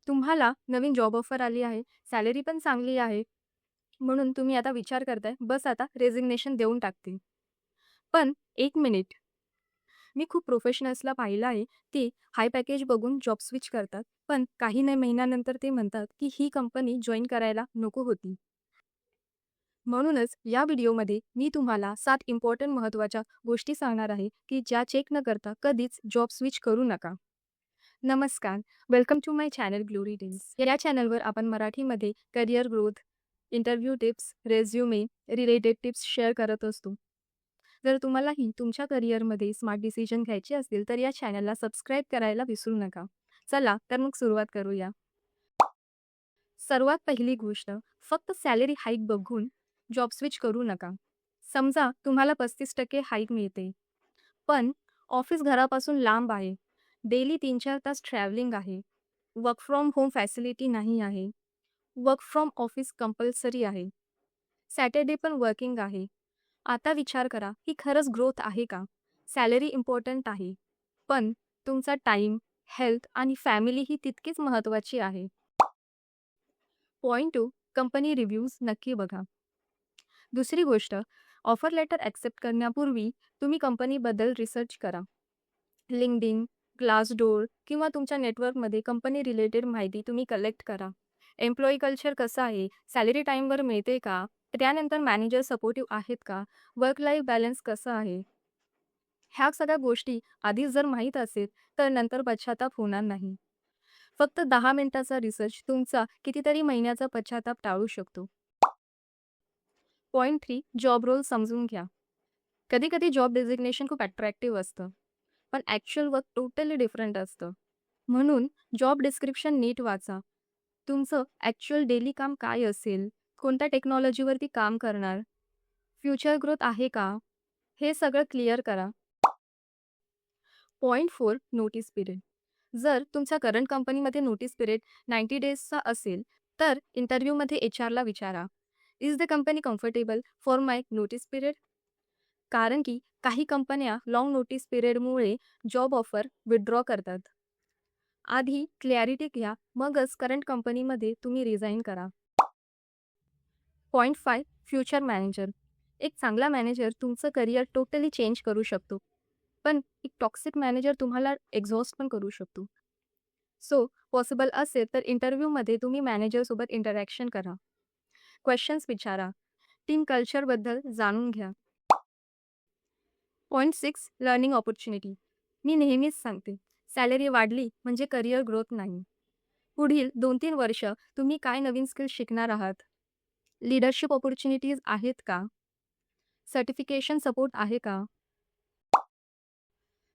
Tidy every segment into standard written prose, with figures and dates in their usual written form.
तुम्हाला नवीन job offer आली आहे, सॅलरी पण चांगली आहे, म्हणून तुम्ही आता विचार करताय, बस आता रेझिग्नेशन देऊन टाकते. पण 1 मिनिट, मी खूप प्रोफेशनल्सला पाहिलं आहे, ती हाय पॅकेज बघून जॉब स्विच करतात, पण काही नाही महिन्यानंतर ते म्हणतात, की ही कंपनी जॉइन करायला नको होती. म्हणूनच या व्हिडिओमध्ये मी तुम्हाला 7 इम्पोर्टंट महत्त्वाच्या गोष्टी सांगणार आहे, की ज्या चेक न करता कधीच जॉब स्विच करू नका. नमस्कार, welcome to my channel Glory Days. या चॅनलवर आपण मराठीमध्ये career growth, interview tips, resume related tips share करत असतो. जर तुम्हालाही तुमच्या करिअरमध्ये स्मार्ट डिसिजन घ्यायचे असतील तर या चॅनलला सबस्क्राईब करायला विसरू नका. चला तर मग सुरुवात करूया. सर्वात पहिली गोष्ट, फक्त सॅलरी हाईक बघून जॉब स्विच करू नका. समजा तुम्हाला 35% हाईक मिळते, पण ऑफिस घरापासून लांब आहे, डेली 3-4 तास ट्रॅव्हलिंग आहे, वर्क फ्रॉम होम फॅसिलिटी नाही आहे, वर्क फ्रॉम ऑफिस कंपल्सरी आहे, सॅटर्डे पण वर्किंग आहे. आता विचार करा की खरंच ग्रोथ आहे का? सॅलरी इम्पॉर्टंट आहे, पण तुमचा टाईम, हेल्थ आणि फॅमिली ही तितकीच महत्त्वाची आहे. पॉइंट 2, कंपनी रिव्ह्यूज नक्की बघा. दुसरी गोष्ट, ऑफर लेटर ॲक्सेप्ट करण्यापूर्वी तुम्ही कंपनीबद्दल रिसर्च करा. लिंक्डइन, ग्लासडोर किंवा तुमच्या नेटवर्कमध्ये कंपनी रिलेटेड माहिती तुम्ही कलेक्ट करा. एम्प्लॉई कल्चर कसं आहे, सॅलरी टाईमवर मिळते का, त्यानंतर मॅनेजर सपोर्टिव्ह आहेत का, वर्क लाईफ बॅलन्स कसं आहे. ह्या सगळ्या गोष्टी आधीच जर माहीत असेल तर नंतर पश्चाताप होणार नाही. फक्त 10 मिनिटाचा रिसर्च तुमचा कितीतरी महिन्याचा पश्चाताप टाळू शकतो. पॉइंट 3, जॉब रोल समजून घ्या. कधी-कधी जॉब डेझिग्नेशन खूप अट्रॅक्टिव्ह असतं, पण ॲक्चुअल वर्क टोटली डिफरंट असतं. म्हणून जॉब डिस्क्रिप्शन नीट वाचा. तुमचं ॲक्चुअल डेली काम काय असेल, कोणत्या टेक्नॉलॉजीवरती काम करणार, फ्युचर ग्रोथ आहे का, हे सगळं क्लिअर करा. Point 4, notice period. जर तुमच्या करंट कंपनीमध्ये नोटीस पिरियड 90 डेजचा असेल, तर इंटरव्ह्यूमध्ये एचआरला विचारा, is the company comfortable for my notice period? कारण की काही कंपन्या लाँग नोटीस पिरियडमुळे जॉब ऑफर विथड्रॉ करतात. आधी क्लॅरिटी घ्या, मगच करंट कंपनीमध्ये तुम्ही रिझाईन करा. Point 5, future manager. एक चांगला मॅनेजर तुमचं करिअर टोटली चेंज करू शकतो, पण एक टॉक्सिक मॅनेजर तुम्हाला एक्झॉस्ट पण करू शकतो. सो पॉसिबल असेल तर इंटरव्ह्यूमध्ये तुम्ही मॅनेजरसोबत इंटरॅक्शन करा. क्वेश्चन्स विचारा. टीम कल्चरबद्दल जाणून घ्या. Point 6, learning opportunity. मी नेहमीच सांगते, सॅलरी वाढली म्हणजे करिअर ग्रोथ नाही. पुढील 2-3 वर्ष तुम्ही काय नवीन स्किल्स शिकणार आहात? लीडरशिप ऑपॉर्च्युनिटीज आहेत का? सर्टिफिकेशन सपोर्ट आहे का?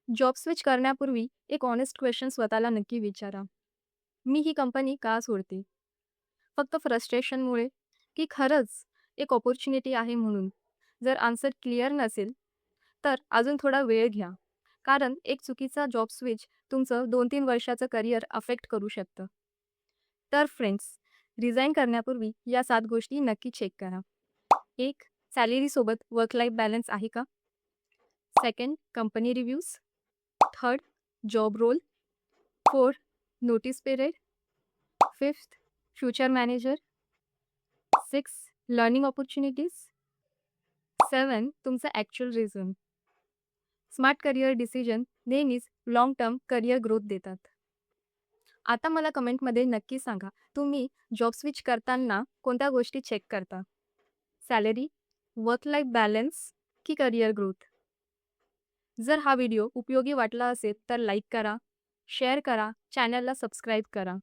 जॉब स्विच करण्यापूर्वी एक ऑनेस्ट क्वेश्चन स्वतःला नक्की विचारा. मी ही कंपनी का सोडते? फक्त फ्रस्ट्रेशनमुळे, की खरंच एक ऑपॉर्च्युनिटी आहे म्हणून? जर आन्सर क्लिअर नसेल, तर अजून थोडा वेळ घ्या. कारण एक चुकीचा जॉब स्विच तुमचं 2-3 वर्षाचं करिअर अफेक्ट करू शकतं. तर फ्रेंड्स, रिझाइन करण्यापूर्वी या 7 गोष्टी नक्की चेक करा. 1, सॅलरीसोबत वर्क लाईफ बॅलन्स आहे का? Second, company reviews. Third, job role. 4, notice period. 5th, future manager. 6, learning opportunities. 7, तुमचं actual reason. Smart career decision नेहमीच लाँग टर्म करिअर ग्रोथ देतात. आता मला कमेंटमध्ये नक्की सांगा, तुम्ही जॉब स्विच करताना कोणत्या गोष्टी चेक करता? सॅलरी, वर्क लाईफ बॅलन्स की करिअर ग्रोथ? जर हा व्हिडिओ उपयोगी वाटला असेल तर लाईक करा, शेअर करा, चॅनलला सबस्क्राईब करा.